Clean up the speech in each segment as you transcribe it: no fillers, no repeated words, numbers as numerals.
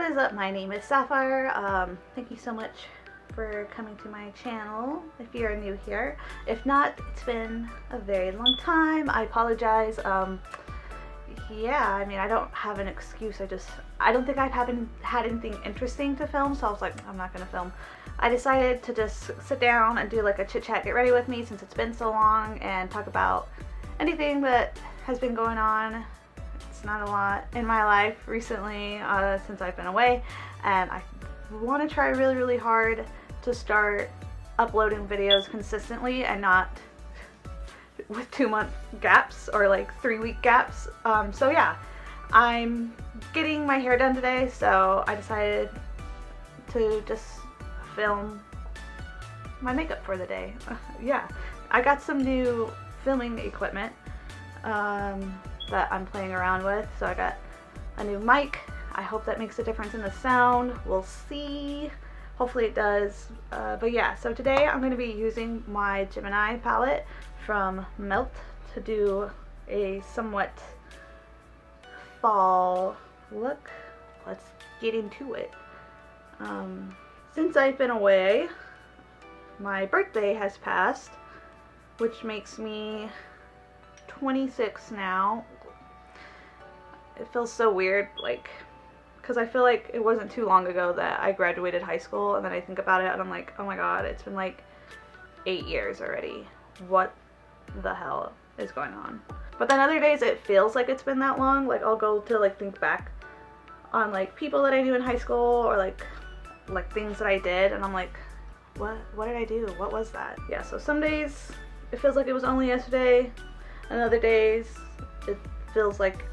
What is up? My name is Sapphire. Thank you so much for coming to my channel if you're new here. If not, it's been a very long time. I apologize. Yeah, I mean, I don't have an excuse. I don't think I haven't had anything interesting to film, so I was like, I'm not gonna film. I decided to just sit down and do like a chit chat, get ready with me since it's been so long, and talk about anything that has been going on. It's not a lot in my life recently since I've been away, and I want to try really hard to start uploading videos consistently and not with 2-month gaps or like 3-week gaps. So yeah, I'm getting my hair done today, so I decided to just film my makeup for the day. Yeah, I got some new filming equipment that I'm playing around with. So I got a new mic. I hope that makes a difference in the sound. We'll see. Hopefully it does. But yeah, so today I'm going to be using my Gemini palette from Melt to do a somewhat fall look. Let's get into it. Since I've been away, my birthday has passed, which makes me 26 now. It feels so weird, like, because I feel like it wasn't too long ago that I graduated high school, and then I think about it and I'm like, oh my god, it's been like 8 years already. What the hell is going on? But then other days it feels like it's been that long. Like, I'll go to like think back on like people that I knew in high school, or like things that I did, and I'm like, what did I do? What was that? Yeah, so some days it feels like it was only yesterday, and other days it feels like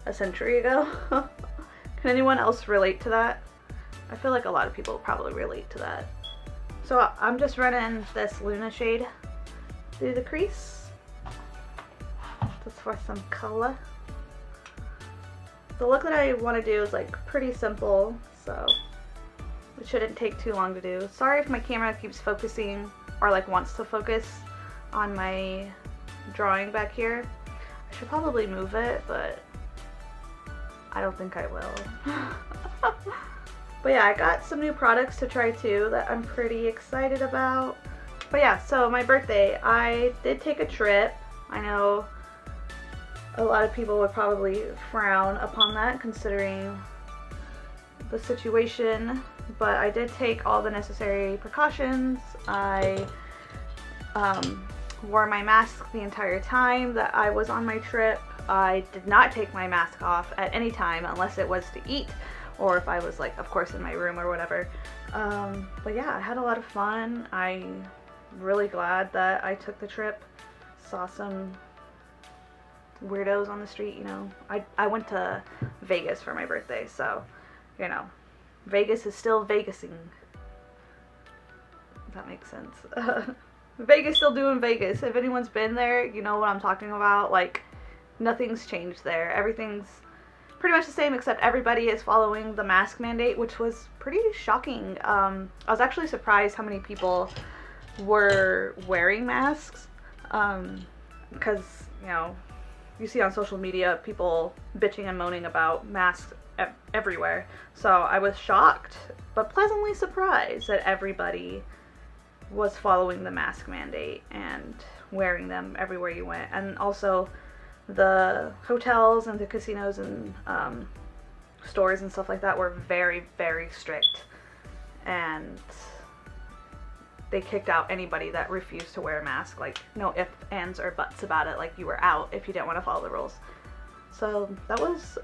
a century ago. Can anyone else relate to that? I feel like a lot of people probably relate to that. So I'm just running this Luna shade through the crease, just for some color. The look that I want to do is like pretty simple, so it shouldn't take too long to do. Sorry if my camera keeps focusing, or like wants to focus on my drawing back here. I should probably move it, but I don't think I will. But yeah, I got some new products to try too that I'm pretty excited about. But yeah, so my birthday, I did take a trip. I know a lot of people would probably frown upon that considering the situation, but I did take all the necessary precautions. I wore my mask the entire time that I was on my trip. I did not take my mask off at any time unless it was to eat, or if I was like, of course, in my room or whatever. But yeah, I had a lot of fun. I'm really glad that I took the trip. Saw some weirdos on the street, you know. I went to Vegas for my birthday, so, you know, Vegas is still Vegasing. If that makes sense. Vegas still doing Vegas. If anyone's been there, you know what I'm talking about. Like, nothing's changed there. Everything's pretty much the same, except everybody is following the mask mandate, which was pretty shocking. I was actually surprised how many people were wearing masks, because, you know, you see on social media people bitching and moaning about masks everywhere. So I was shocked, but pleasantly surprised that everybody was following the mask mandate and wearing them everywhere you went. And also the hotels and the casinos and stores and stuff like that were very strict, and they kicked out anybody that refused to wear a mask. Like, no ifs, ands, or buts about it. Like, you were out if you didn't want to follow the rules. So that was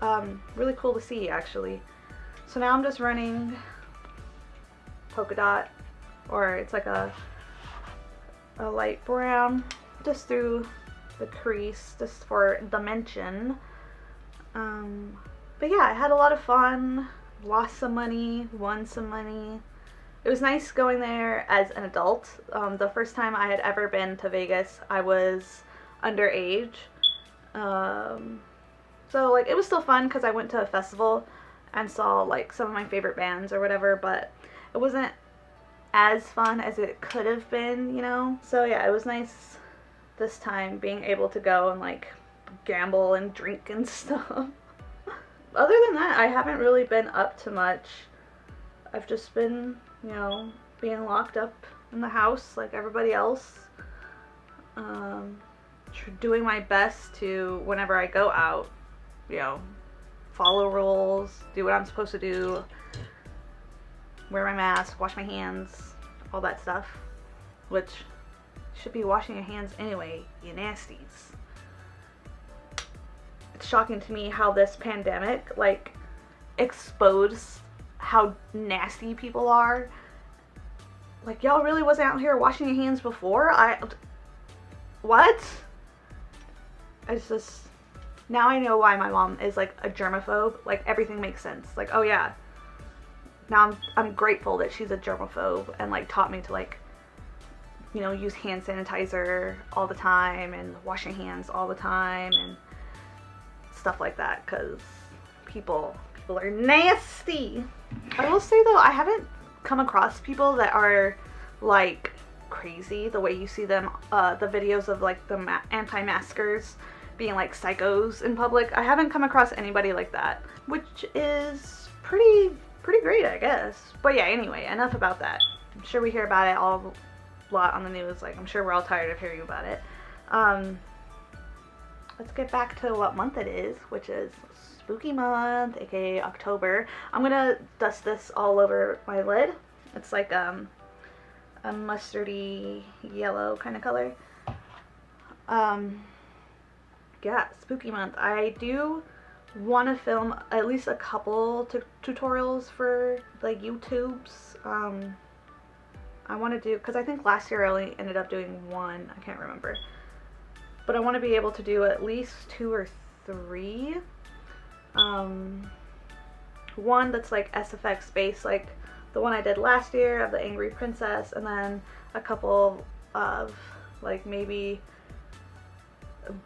really cool to see, actually. So now I'm just running polka dot, or it's like a light brown, just through the crease, just for dimension. But yeah, I had a lot of fun, lost some money, won some money. It was nice going there as an adult. The first time I had ever been to Vegas, I was underage. So like, it was still fun because I went to a festival and saw like some of my favorite bands or whatever, but it wasn't as fun as it could have been, you know? So yeah, it was nice this time being able to go and like gamble and drink and stuff. other than that, I haven't really been up to much. I've just been, you know, being locked up in the house like everybody else. Doing my best to, whenever I go out, you know, follow rules, do what I'm supposed to do, wear my mask, wash my hands, all that stuff. Which, should be washing your hands anyway, you nasties. It's shocking to me how this pandemic, like, exposed how nasty people are. Like, y'all really wasn't out here washing your hands before? What? It's just, now I know why my mom is like a germaphobe. Like, everything makes sense. Like, oh yeah, now I'm grateful that she's a germaphobe and like taught me to, like, you know, use hand sanitizer all the time and wash your hands all the time and stuff like that, because people are nasty. I will say though, I haven't come across people that are like crazy the way you see them, the videos of like the anti-maskers being like psychos in public. I haven't come across anybody like that, which is pretty great, I guess. But yeah, anyway, enough about that. I'm sure we hear about it all a lot on the news. Like, I'm sure we're all tired of hearing about it. Let's get back to what month it is, which is spooky month, aka October. I'm gonna dust this all over my lid. It's like a mustardy yellow kind of color. Yeah, spooky month. I do want to film at least a couple tutorials for like YouTubes. I want to do, because I think last year I only ended up doing one, I can't remember, but I want to be able to do at least 2 or 3. One that's like SFX based, like the one I did last year of the Angry Princess, and then a couple of like maybe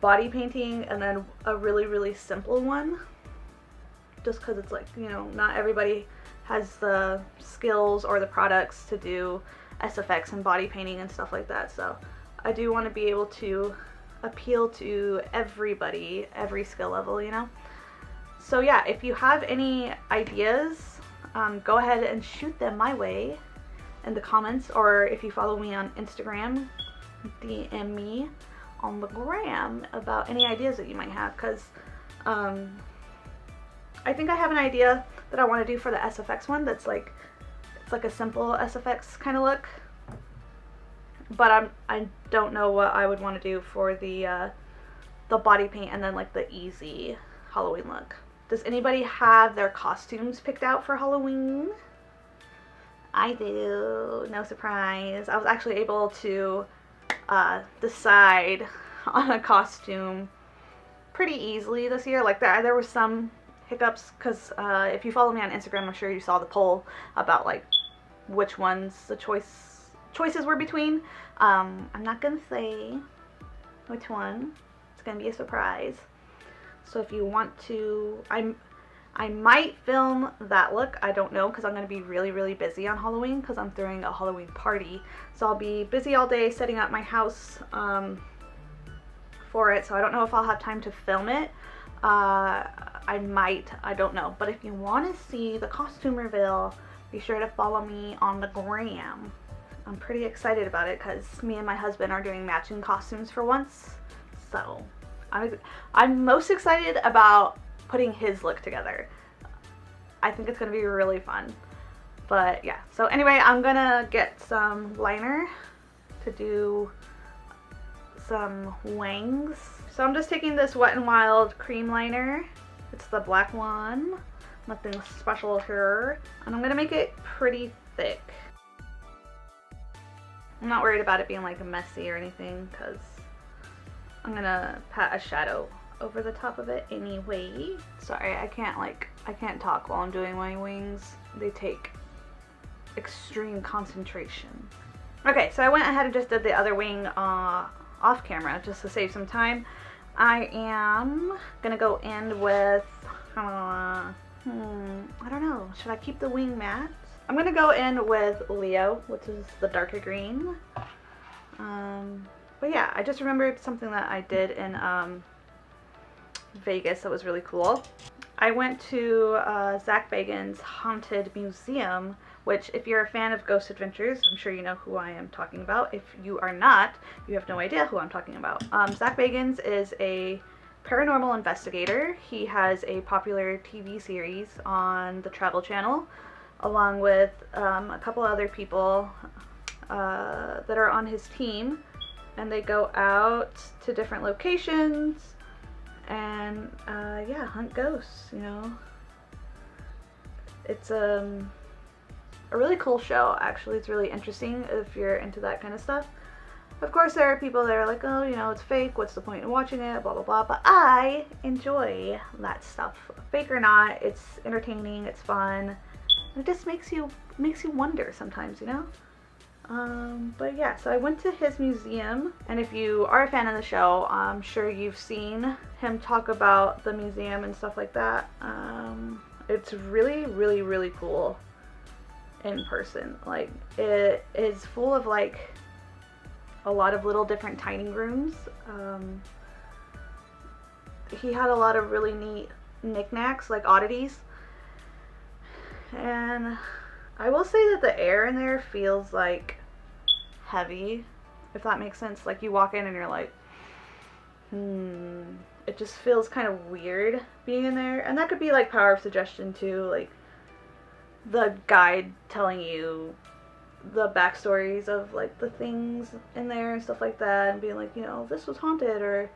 body painting, and then a really simple one, just because it's like, you know, not everybody has the skills or the products to do SFX and body painting and stuff like that. So I do want to be able to appeal to everybody, every skill level, you know. So yeah, if you have any ideas, go ahead and shoot them my way in the comments, or if you follow me on Instagram, DM me on the gram about any ideas that you might have, because I think I have an idea that I want to do for the SFX one that's like, it's like a simple SFX kind of look, but I don't know what I would want to do for the body paint and then like the easy Halloween look. Does anybody have their costumes picked out for Halloween? I do, no surprise. I was actually able to decide on a costume pretty easily this year. Like there were some hiccups, because if you follow me on Instagram, I'm sure you saw the poll about like which ones the choices were between. I'm not gonna say which one. It's gonna be a surprise. So if you want to, I might film that look. I don't know, because I'm gonna be really busy on Halloween, because I'm throwing a Halloween party. So I'll be busy all day setting up my house for it. So I don't know if I'll have time to film it. I might, I don't know. But if you want to see the costume reveal, be sure to follow me on the gram. I'm pretty excited about it, because me and my husband are doing matching costumes for once. So I'm most excited about putting his look together. I think it's going to be really fun. But yeah, so anyway, I'm going to get some liner to do some wings. So I'm just taking this Wet n Wild cream liner. It's the black one. Nothing special here. And I'm going to make it pretty thick. I'm not worried about it being like messy or anything, because I'm going to pat a shadow over the top of it anyway. Sorry, I can't talk while I'm doing my wings. They take extreme concentration. Okay, so I went ahead and just did the other wing off camera just to save some time. I am gonna go in with I don't know, should I keep the wing matte? I'm gonna go in with Leo, which is the darker green. But yeah, I just remembered something that I did in Vegas that was really cool. I went to Zach Bagans' Haunted Museum, which if you're a fan of Ghost Adventures, I'm sure you know who I am talking about. If you are not, you have no idea who I'm talking about. Zach Bagans is a paranormal investigator. He has a popular TV series on the Travel Channel, along with a couple other people that are on his team, and they go out to different locations and yeah, hunt ghosts, you know. It's a really cool show, actually. It's really interesting if you're into that kind of stuff. Of course, there are people that are like, oh, you know, it's fake, what's the point in watching it, blah, blah, blah, but I enjoy that stuff. Fake or not, it's entertaining, it's fun, and it just makes you wonder sometimes, you know? But yeah, so I went to his museum, and if you are a fan of the show, I'm sure you've seen him talk about the museum and stuff like that. It's really, really, really cool in person. Like, it is full of like a lot of little different tiny rooms. He had a lot of really neat knickknacks, like oddities, and I will say that the air in there feels like heavy, if that makes sense. Like, you walk in and you're like, it just feels kind of weird being in there. And that could be like power of suggestion too, like the guide telling you the backstories of like the things in there and stuff like that, and being like, you know, this was haunted, or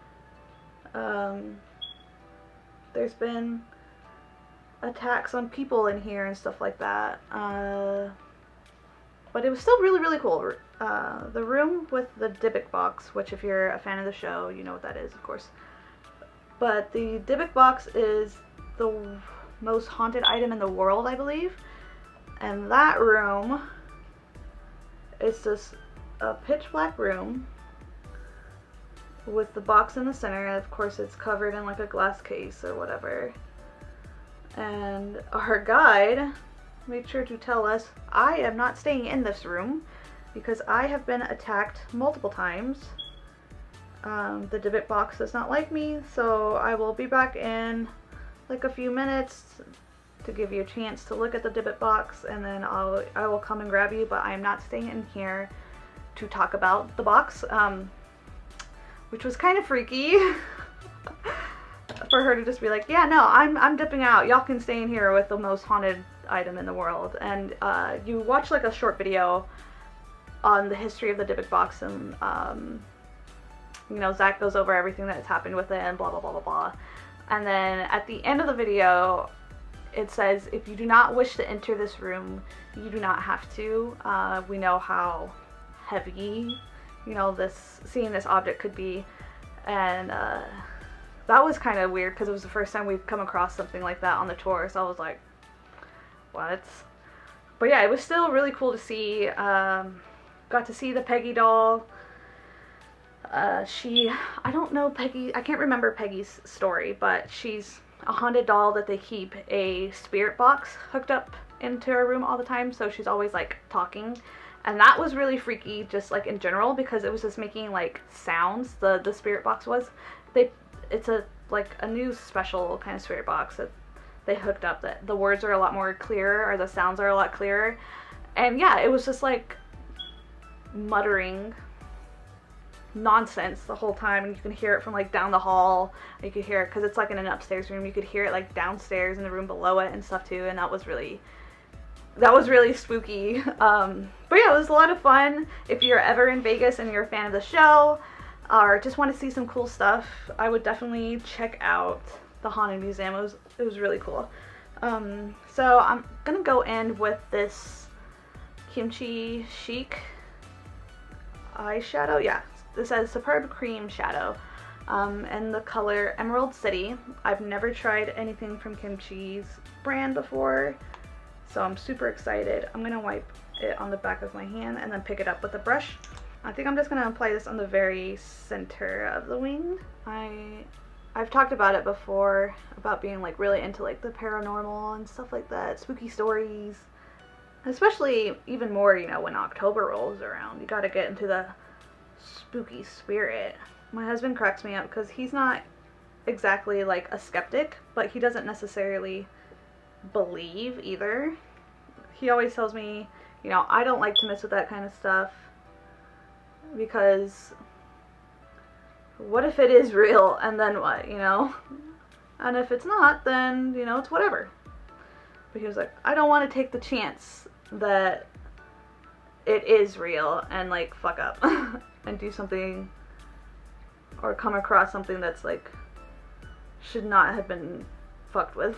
there's been attacks on people in here and stuff like that. But it was still really, really cool. The room with the Dybbuk box, which if you're a fan of the show, you know what that is, of course. But the Dybbuk box is the most haunted item in the world, I believe. And that room is just a pitch black room with the box in the center. Of course, it's covered in like a glass case or whatever. And our guide made sure to tell us, I am not staying in this room because I have been attacked multiple times. The Dybbuk box does not like me, so I will be back in like a few minutes to give you a chance to look at the Dybbuk box, and then I will come and grab you, but I am not staying in here to talk about the box, which was kind of freaky. For her to just be like, yeah, no, I'm dipping out. Y'all can stay in here with the most haunted item in the world. And you watch like a short video on the history of the Dybbuk box, and you know, Zach goes over everything that's happened with it and blah blah blah blah blah. And then at the end of the video, it says, if you do not wish to enter this room, you do not have to. We know how heavy, you know, seeing this object could be, and that was kind of weird because it was the first time we've come across something like that on the tour, so I was like, what? But yeah, it was still really cool to see. Got to see the Peggy doll. I don't know Peggy, I can't remember Peggy's story, but she's a haunted doll that they keep a spirit box hooked up into her room all the time, so she's always like talking. And that was really freaky, just like in general, because it was just making like sounds. The spirit box was. It's like a new special kind of spirit box that they hooked up, that the words are a lot more clearer, or the sounds are a lot clearer. And yeah, it was just like muttering nonsense the whole time, and you can hear it from like down the hall. You could hear it because it's like in an upstairs room. You could hear it like downstairs in the room below it and stuff too, and that was really spooky. But yeah, it was a lot of fun. If you're ever in Vegas and you're a fan of the show, or just want to see some cool stuff, I would definitely check out the Haunted Museum. It was really cool. So I'm gonna go in with this Kimchi Chic eyeshadow. Yeah, this says Superb Cream Shadow, and the color Emerald City. I've never tried anything from Kimchi's brand before, so I'm super excited. I'm gonna wipe it on the back of my hand and then pick it up with a brush. I think I'm just gonna apply this on the very center of the wing. I've talked about it before, about being like really into like the paranormal and stuff like that, spooky stories, especially even more, you know, when October rolls around. You gotta get into the spooky spirit. My husband cracks me up because he's not exactly like a skeptic, but he doesn't necessarily believe either. He always tells me, you know, I don't like to mess with that kind of stuff because what if it is real and then what, you know? And if it's not, then, you know, it's whatever. But he was like, I don't want to take the chance that it is real and like fuck up and do something or come across something that's like should not have been fucked with.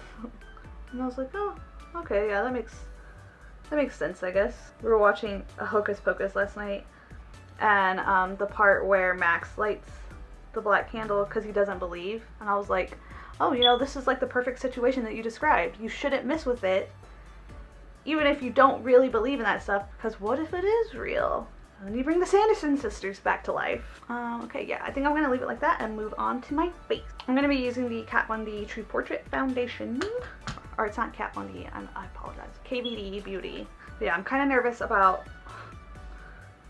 And I was like, oh, okay, yeah, that makes sense, I guess. We were watching a Hocus Pocus last night, and the part where Max lights the black candle because he doesn't believe, and I was like, oh, you know, this is like the perfect situation that you described. You shouldn't mess with it, even if you don't really believe in that stuff, because what if it is real? And then you bring the Sanderson sisters back to life. Okay, yeah, I think I'm going to leave it like that and move on to my face. I'm going to be using the Kat Von D True Portrait Foundation. Or it's not Kat Von D, I apologize. KVD Beauty. But yeah, I'm kind of nervous about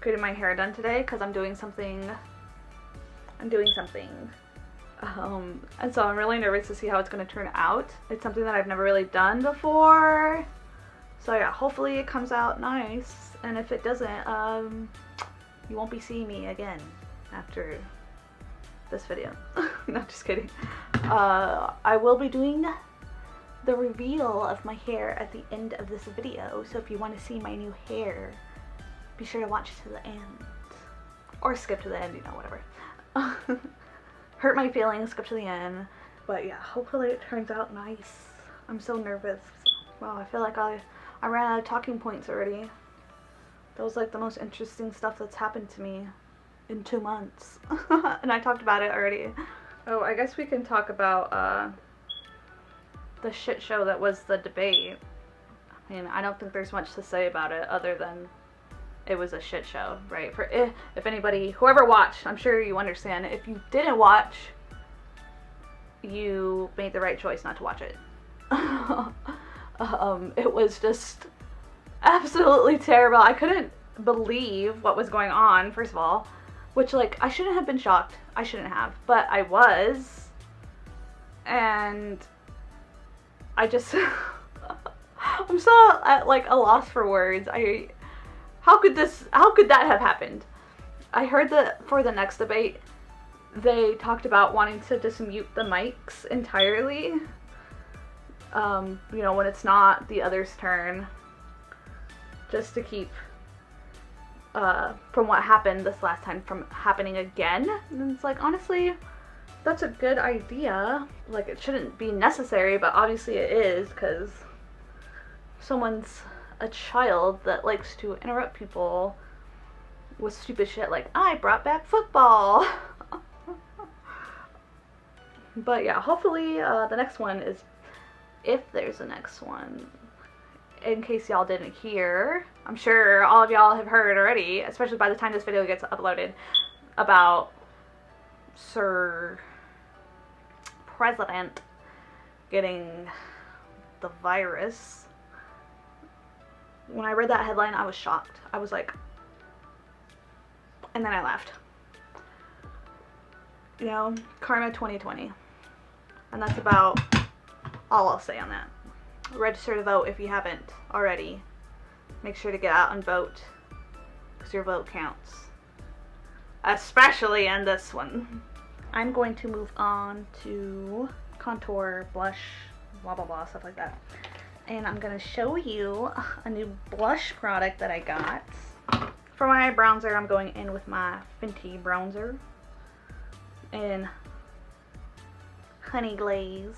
getting my hair done today because I'm doing something. And so I'm really nervous to see how it's going to turn out. It's something that I've never really done before. So yeah, hopefully it comes out nice. And if it doesn't, you won't be seeing me again after this video. No, just kidding. I will be doing the reveal of my hair at the end of this video. So if you want to see my new hair, be sure to watch to the end. Or skip to the end, you know, whatever. Hurt my feelings, skip to the end. But yeah, hopefully it turns out nice. I'm so nervous. Wow, I feel like I ran out of talking points already. That was like the most interesting stuff that's happened to me in 2 months. And I talked about it already. Oh, I guess we can talk about the shit show that was the debate. I mean, I don't think there's much to say about it other than it was a shit show, right? For if anybody, whoever watched, I'm sure you understand. If you didn't watch, you made the right choice not to watch it. It was just absolutely terrible. I couldn't believe what was going on, first of all, which, like, I shouldn't have been shocked. I shouldn't have, but I was, and I just I'm so at like a loss for words. How could that have happened? I heard that for the next debate they talked about wanting to just mute the mics entirely. You know, when it's not the other's turn, just to keep from what happened this last time from happening again. And it's like, honestly, that's a good idea. Like, it shouldn't be necessary, but obviously it is, because someone's a child that likes to interrupt people with stupid shit like, I brought back football. But yeah, hopefully the next one is, if there's a next one, in case y'all didn't hear, I'm sure all of y'all have heard already, especially by the time this video gets uploaded, about Sir President getting the virus. When I read that headline, I was shocked. I was like, and then I laughed. You know, karma 2020. And that's about all I'll say on that. Register to vote if you haven't already. Make sure to get out and vote, because your vote counts. Especially in this one. I'm going to move on to contour, blush, blah blah blah, stuff like that. And I'm going to show you a new blush product that I got. For my bronzer, I'm going in with my Fenty bronzer in Honey Glaze.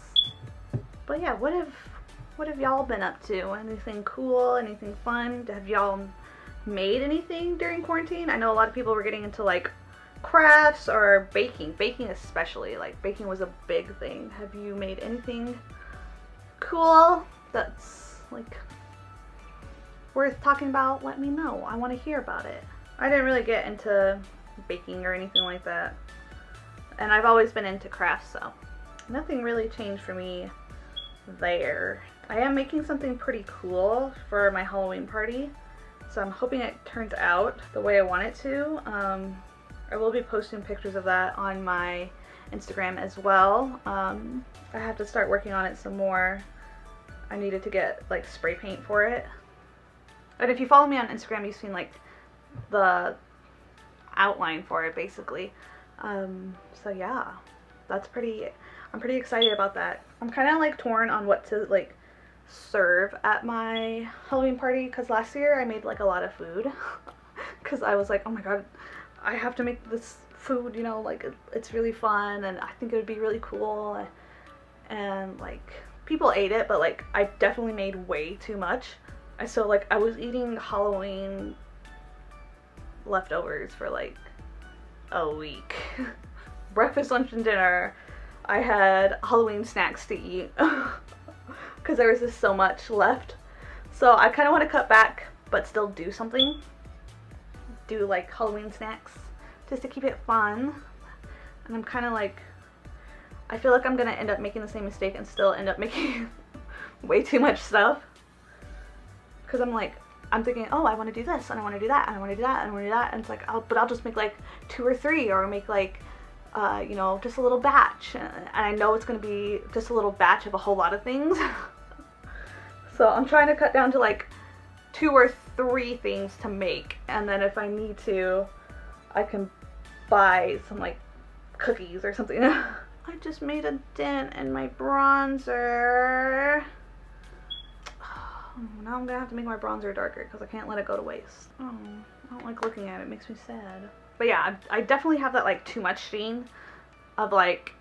But yeah, what have y'all been up to? Anything cool? Anything fun? Have y'all made anything during quarantine? I know a lot of people were getting into like crafts or baking. Baking especially. Like, baking was a big thing. Have you made anything cool that's like worth talking about? Let me know. I want to hear about it. I didn't really get into baking or anything like that. And I've always been into crafts, so nothing really changed for me there. I am making something pretty cool for my Halloween party, so I'm hoping it turns out the way I want it to. I will be posting pictures of that on my Instagram as well. I have to start working on it some more. I needed to get like spray paint for it. And if you follow me on Instagram, you've seen like the outline for it basically. So yeah, I'm pretty excited about that. I'm kind of like torn on what to like serve at my Halloween party, because last year I made like a lot of food because I was like, oh my god, I have to make this food, you know, like it's really fun and I think it would be really cool, and like people ate it, but like I definitely made way too much. I was eating Halloween leftovers for like a week. Breakfast, lunch, and dinner, I had Halloween snacks to eat because there was just so much left. So I kind of want to cut back but still do something. Do like Halloween snacks just to keep it fun. And I'm kind of like, I feel like I'm gonna end up making the same mistake and still end up making way too much stuff. Because I'm thinking, oh, I want to do this and I want to do that and I want to do that and I want to do that, and it's like, I'll just make like 2 or 3, or make like you know, just a little batch, and I know it's gonna be just a little batch of a whole lot of things. So I'm trying to cut down to like 2 or 3 things to make, and then if I need to, I can buy some like cookies or something. I just made a dent in my bronzer. Now I'm gonna have to make my bronzer darker because I can't let it go to waste. Oh, I don't like looking at it. It makes me sad. But yeah, I definitely have that like too much sheen of like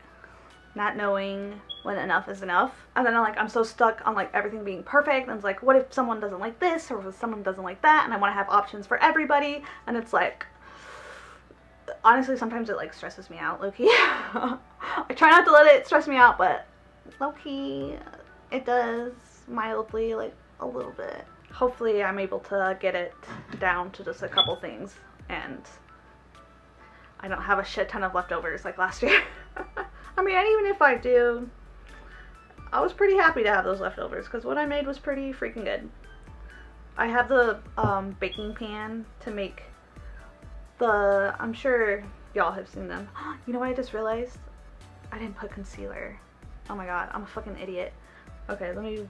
not knowing when enough is enough. And then I'm so stuck on like everything being perfect, and it's like, what if someone doesn't like this, or if someone doesn't like that, and I want to have options for everybody, and it's like, honestly sometimes it like stresses me out, low-key. I try not to let it stress me out, but low-key it does mildly, like a little bit. Hopefully I'm able to get it down to just a couple things and I don't have a shit ton of leftovers like last year. I mean, and even if I do, I was pretty happy to have those leftovers because what I made was pretty freaking good. I have the baking pan to make the, I'm sure y'all have seen them. You know what I just realized? I didn't put concealer. Oh my god, I'm a fucking idiot. Okay, let me,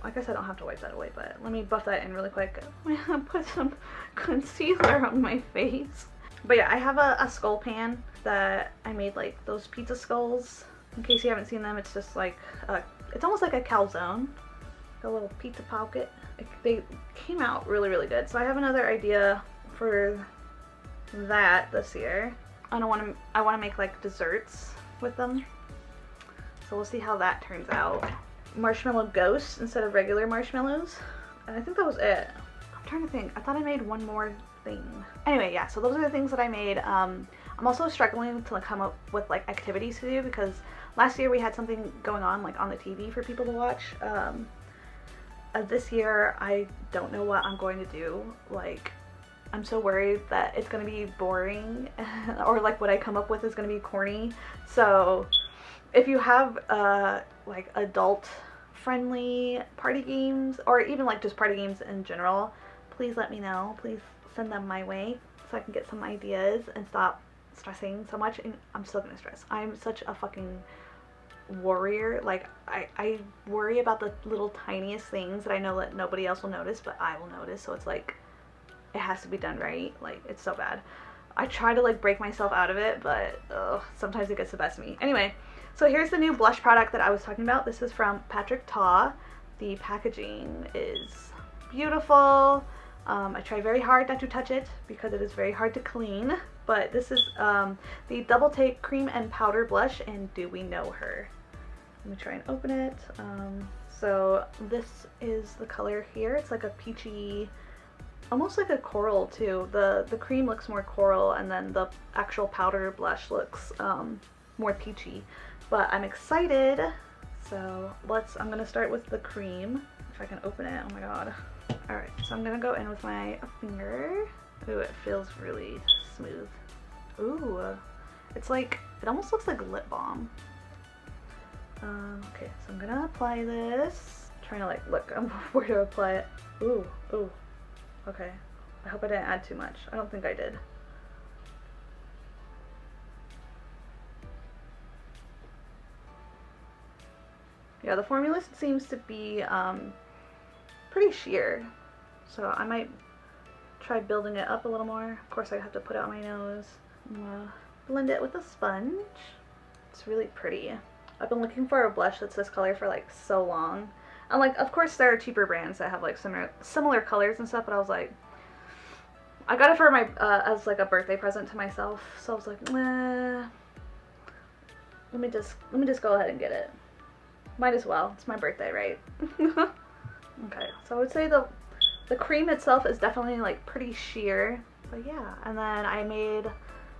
I guess I don't have to wipe that away, but let me buff that in really quick. I'm gonna put some concealer on my face. But yeah, I have a skull pan that I made, like those pizza skulls. In case you haven't seen them, it's just like, it's almost like a calzone. A little pizza pocket. They came out really, really good. So I have another idea for that this year. I want to make like desserts with them. So we'll see how that turns out. Marshmallow ghosts instead of regular marshmallows. And I think that was it. I'm trying to think. I thought I made one more thing. Anyway, yeah, so those are the things that I made. I'm also struggling to like come up with like activities to do because last year we had something going on like on the TV for people to watch. This year I don't know what I'm going to do. Like, I'm so worried that it's gonna be boring or like what I come up with is gonna be corny. So if you have like adult friendly party games, or even like just party games in general, please let me know. Please send them my way so I can get some ideas and stop stressing so much. And I'm still gonna stress. I'm such a fucking warrior. Like I worry about the little tiniest things that I know that nobody else will notice, but I will notice. So it's like, it has to be done right. Like, it's so bad. I try to like break myself out of it, but sometimes it gets the best of me. Anyway, so here's the new blush product that I was talking about. This is from Patrick Ta. The packaging is beautiful. I try very hard not to touch it because it is very hard to clean. But this is the Double Take Cream and Powder Blush in Do We Know Her. Let me try and open it. So this is the color here. It's like a peachy, almost like a coral too. The cream looks more coral, and then the actual powder blush looks more peachy. But I'm excited. So I'm gonna start with the cream. If I can open it, oh my god. Alright, so I'm gonna go in with my finger. Ooh, it feels really smooth. Ooh, it's like, it almost looks like lip balm. Okay, so I'm gonna apply this. I'm trying to like look where to apply it. Ooh, ooh. Okay, I hope I didn't add too much. I don't think I did. Yeah, the formula seems to be pretty sheer, so I might try building it up a little more. Of course, I have to put it on my nose. I'm gonna blend it with a sponge. It's really pretty. I've been looking for a blush that's this color for like so long. And like, of course, there are cheaper brands that have like similar colors and stuff, but I was like, I got it for my as like a birthday present to myself, so I was like, nah, let me just go ahead and get it. Might as well. It's my birthday, right? Okay, so I would say the cream itself is definitely like pretty sheer, but yeah. And then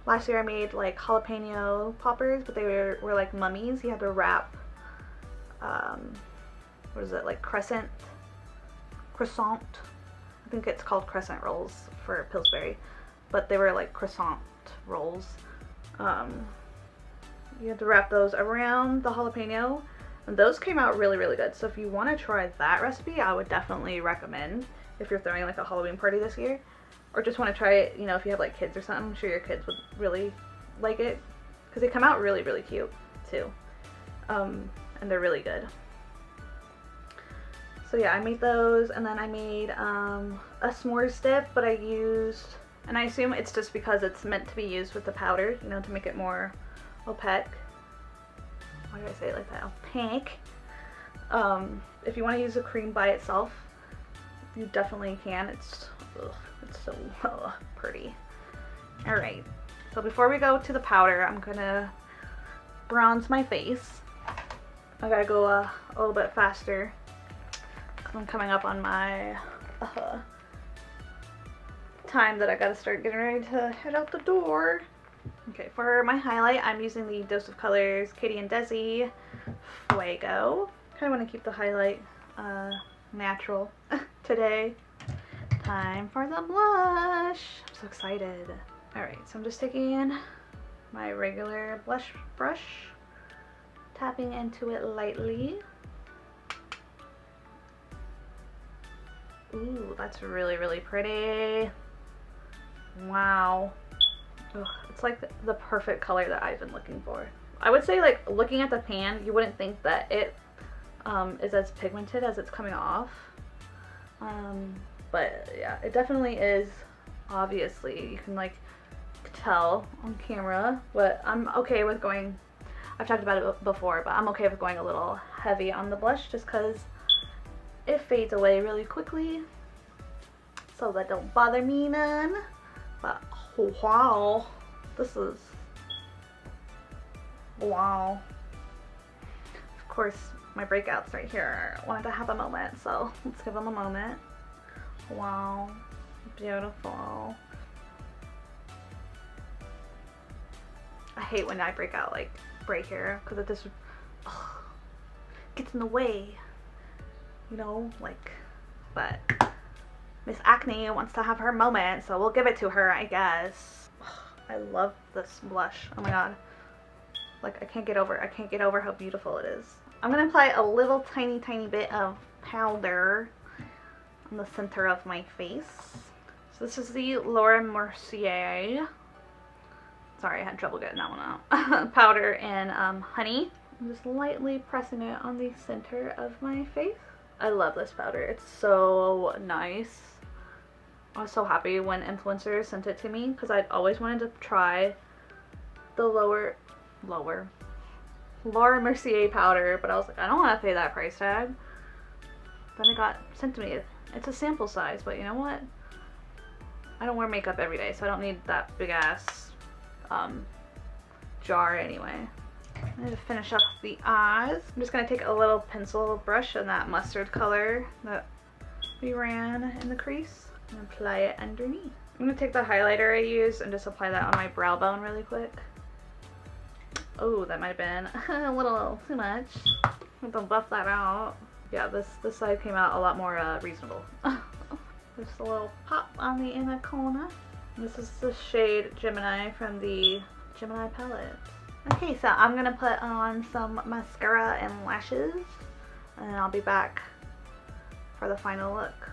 last year I made like jalapeno poppers, but they were like mummies. You had to wrap, what is it, like croissant? I think it's called crescent rolls for Pillsbury, but they were like croissant rolls. You had to wrap those around the jalapeno, and those came out really, really good. So if you want to try that recipe, I would definitely recommend if you're throwing like a Halloween party this year, or just want to try it, you know, if you have like kids or something. I'm sure your kids would really like it because they come out really, really cute too, and they're really good. So yeah, I made those, and then I made a s'mores dip, but I used, and I assume it's just because it's meant to be used with the powder, you know, to make it more opaque. Why did I say it like that? Opaque. If you want to use the cream by itself, you definitely can. It's so pretty. All right. So before we go to the powder, I'm gonna bronze my face. I gotta go a little bit faster. I'm coming up on my time that I gotta start getting ready to head out the door. Okay, for my highlight, I'm using the Dose of Colors Katie and Desi Fuego. Kind of want to keep the highlight natural today. Time for the blush. I'm so excited. Alright, so I'm just taking my regular blush brush, tapping into it lightly. Ooh, that's really, really pretty. Wow. Ugh, it's like the perfect color that I've been looking for. I would say, like, looking at the pan, you wouldn't think that it is as pigmented as it's coming off. But yeah, it definitely is. Obviously, you can like tell on camera, but I'm okay with going, I've talked about it before, but I'm okay with going a little heavy on the blush just because it fades away really quickly, so that don't bother me none. But oh, wow, this is wow. Of course, my breakouts right here wanted to have a moment, so let's give them a moment. Wow, beautiful. I hate when I break out like right here because it just gets in the way, you know, like, but Miss Acne wants to have her moment, so we'll give it to her, I guess. I love this blush. Oh my god. Like, I can't get over how beautiful it is. I'm gonna apply a little tiny bit of powder on the center of my face. So this is the Laura Mercier. Sorry, I had trouble getting that one out. Powder and honey. I'm just lightly pressing it on the center of my face. I love this powder. It's so nice. I was so happy when influencers sent it to me because I'd always wanted to try the Laura Mercier powder, but I was like, I don't want to pay that price tag. Then it got sent to me. It's a sample size, but you know what? I don't wear makeup every day, so I don't need that big ass jar anyway. I'm going to finish up the eyes. I'm just going to take a little pencil brush in that mustard color that we ran in the crease and apply it underneath. I'm going to take the highlighter I used and just apply that on my brow bone really quick. Oh, that might have been a little too much. I have to buff that out. Yeah, this side came out a lot more reasonable. Just a little pop on the inner corner. This is the shade Gemini from the Gemini palette. Okay, so I'm gonna put on some mascara and lashes, and then I'll be back for the final look.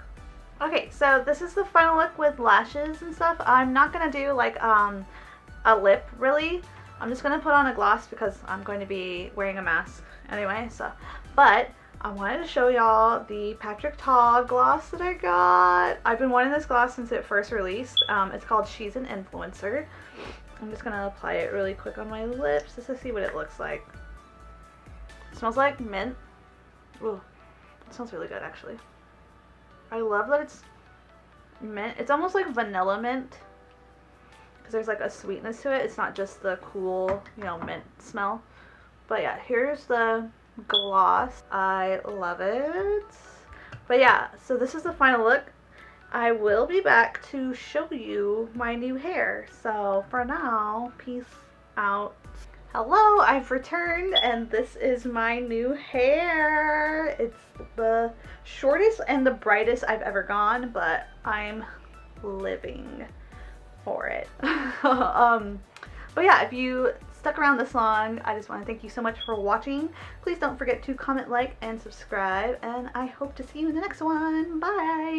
Okay, so this is the final look with lashes and stuff. I'm not gonna do like a lip really. I'm just going to put on a gloss because I'm going to be wearing a mask anyway, so. But I wanted to show y'all the Patrick Ta gloss that I got. I've been wanting this gloss since it first released. It's called She's an Influencer. I'm just going to apply it really quick on my lips just to see what it looks like. It smells like mint. Ooh, it smells really good actually. I love that it's mint. It's almost like vanilla mint because there's like a sweetness to it. It's not just the cool, you know, mint smell. But yeah, here's the gloss. I love it. But yeah, so this is the final look. I will be back to show you my new hair. So for now, peace out. Hello, I've returned and this is my new hair. It's the shortest and the brightest I've ever gone, but I'm living for it. But yeah, if you stuck around this long, I just want to thank you so much for watching. Please don't forget to comment, like, and subscribe, and I hope to see you in the next one. Bye!